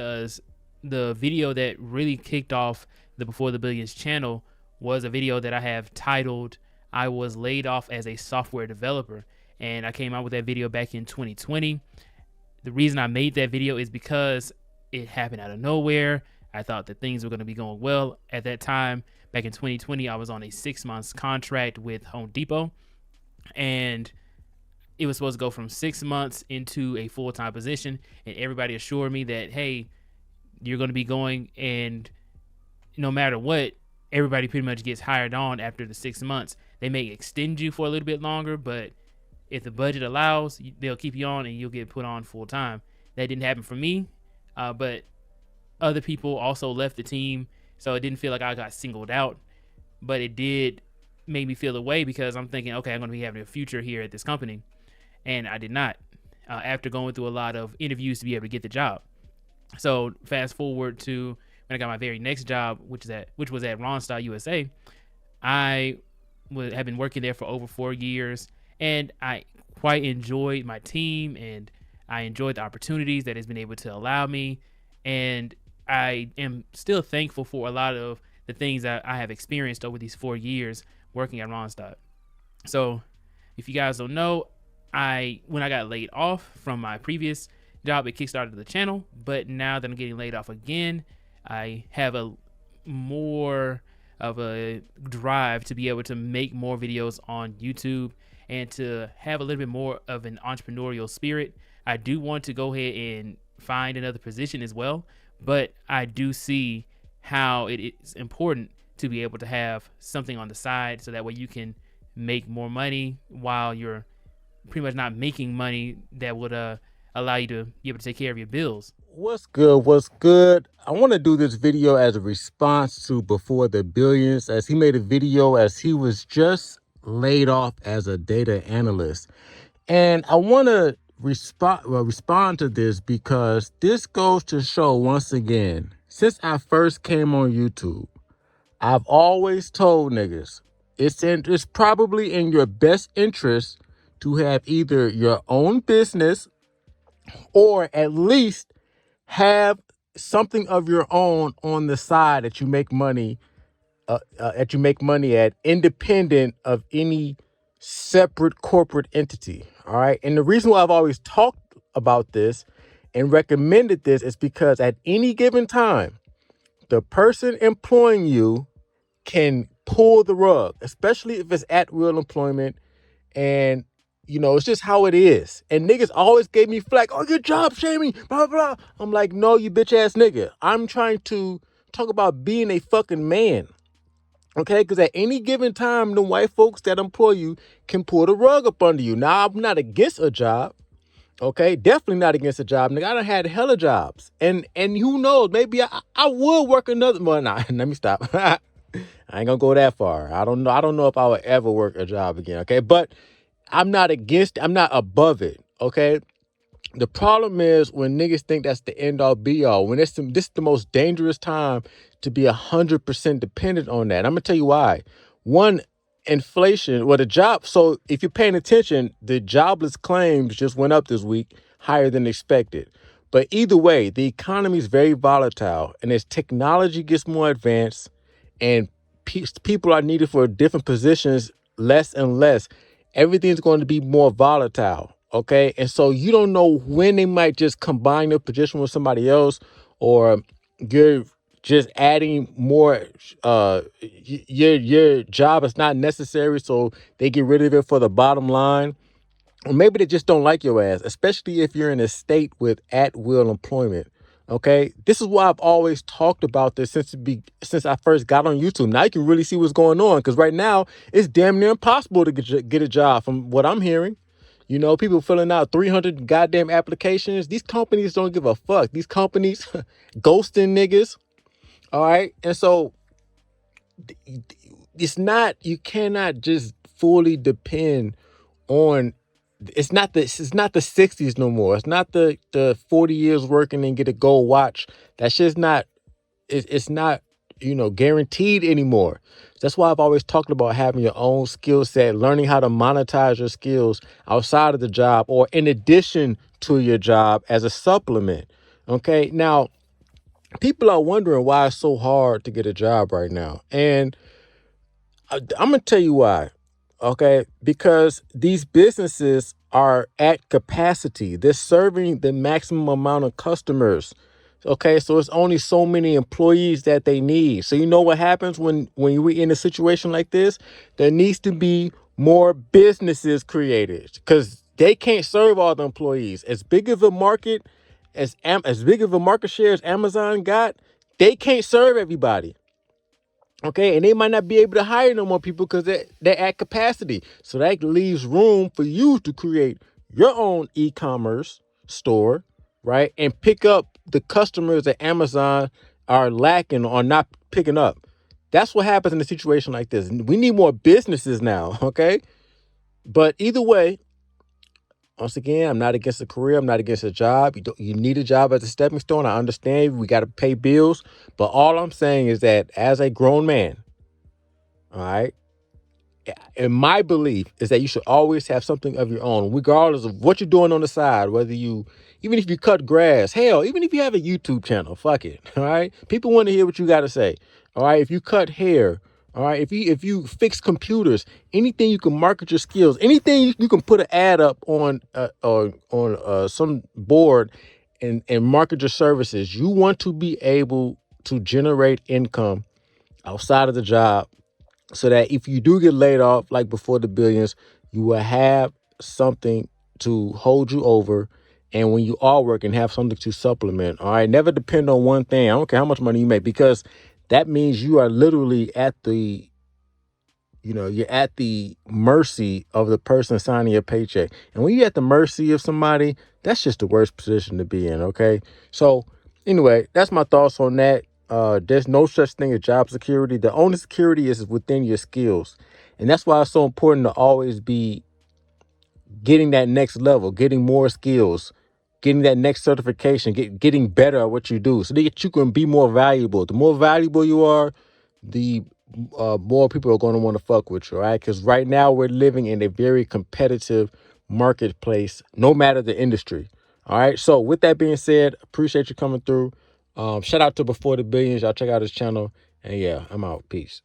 because the video that really kicked off the Before the Billions channel was a video that I have titled "I was laid off as a software developer," and I came out with that video back in 2020. The reason I made that video is because it happened out of nowhere. I thought that things were going to be going well at that time. Back in 2020, I was on a 6-month contract with Home Depot, and it was supposed to go from 6 months into a full-time position. And everybody assured me that, hey, you're going to be going, and no matter what, everybody pretty much gets hired on after the 6 months. They may extend you for a little bit longer, but if the budget allows, they'll keep you on and you'll get put on full time. That didn't happen for me, but other people also left the team, so it didn't feel like I got singled out, but it did make me feel away because I'm thinking, okay, I'm going to be having a future here at this company, and I did not after going through a lot of interviews to be able to get the job. So fast forward to when I got my very next job, which was at Randstad USA. I have been working there for over 4 years, and I quite enjoyed my team, and I enjoyed the opportunities that it's been able to allow me, and I am still thankful for a lot of the things that I have experienced over these 4 years working at Randstad. So if you guys don't know, when I got laid off from my previous job, it kickstarted the channel, but now that I'm getting laid off again, I have a more of a drive to be able to make more videos on YouTube and to have a little bit more of an entrepreneurial spirit. I do want to go ahead and find another position as well, but I do see how it is important to be able to have something on the side so that way you can make more money while you're pretty much not making money that would allow you to be able to take care of your bills. What's good? What's good? I want to do this video as a response to Before the Billions, as he made a video as he was just laid off as a data analyst. And I want to respond to this because this goes to show once again, since I first came on YouTube, I've always told niggas it's probably in your best interest to have either your own business or at least have something of your own on the side that you make money at, independent of any separate corporate entity. All right. And the reason why I've always talked about this and recommended this is because at any given time, the person employing you can pull the rug, especially if it's at will employment. And, you know, it's just how it is. And niggas always gave me flack. Oh, your job shaming, blah, blah. I'm like, no, you bitch ass nigga. I'm trying to talk about being a fucking man. Okay, because at any given time, the white folks that employ you can pull the rug up under you. Now, I'm not against a job. Okay, definitely not against a job. Nigga, I done had hella jobs. And who knows, maybe I would work another. Well, nah, let me stop. I ain't gonna go that far. I don't know if I would ever work a job again. Okay, but I'm not above it. Okay. The problem is when niggas think that's the end all be all, when this is the most dangerous time to be 100% dependent on that. I'm gonna tell you why. One, inflation, so if you're paying attention, the jobless claims just went up this week higher than expected. But either way, the economy is very volatile, and as technology gets more advanced and people are needed for different positions less and less, everything's going to be more volatile. Okay. And so you don't know when they might just combine their position with somebody else, or you're just adding more. Your job is not necessary, so they get rid of it for the bottom line. Or maybe they just don't like your ass, especially if you're in a state with at will employment. Okay. This is why I've always talked about this since I first got on YouTube. Now you can really see what's going on, because right now it's damn near impossible to get a job from what I'm hearing. You know, people filling out 300 goddamn applications. These companies don't give a fuck. These companies ghosting niggas. All right. And so you cannot just fully depend on, it's not the 60s no more. It's not the 40 years working and get a gold watch. That's just not, it's not, guaranteed anymore. That's why I've always talked about having your own skill set, learning how to monetize your skills outside of the job or in addition to your job as a supplement. Okay. Now, people are wondering why it's so hard to get a job right now. And I'm going to tell you why. Okay. Because these businesses are at capacity, they're serving the maximum amount of customers. Okay. So it's only so many employees that they need. So you know what happens when we're in a situation like this? There needs to be more businesses created because they can't serve all the employees. As big of a market as big of a market share as Amazon got, they can't serve everybody. Okay, and they might not be able to hire no more people because they're at capacity. So that leaves room for you to create your own e-commerce store, right? And pick up the customers that Amazon are lacking or not picking up. That's what happens in a situation like this. We need more businesses now, okay? But either way, once again, I'm not against a career. I'm not against a job. You need a job as a stepping stone. I understand we got to pay bills. But all I'm saying is that as a grown man, all right, and my belief is that you should always have something of your own, regardless of what you're doing on the side, even if you cut grass, hell, even if you have a YouTube channel, fuck it. All right. People want to hear what you got to say. All right. If you cut hair, all right. If you fix computers, anything you can market your skills, anything you can put an ad up on some board and market your services. You want to be able to generate income outside of the job so that if you do get laid off, like before the billions, you will have something to hold you over. And when you are working, have something to supplement. All right. Never depend on one thing. I don't care how much money you make, because that means you are literally you're at the mercy of the person signing your paycheck. And when you're at the mercy of somebody, that's just the worst position to be in. Okay. So anyway, that's my thoughts on that. There's no such thing as job security. The only security is within your skills. And that's why it's so important to always be getting that next level, getting more skills, getting that next certification, getting better at what you do so that you can be more valuable. The more valuable you are, the more people are going to want to fuck with you, all right? Because right now we're living in a very competitive marketplace, no matter the industry. All right. So with that being said, appreciate you coming through. Shout out to Before the Billions. Y'all check out his channel. And yeah, I'm out. Peace.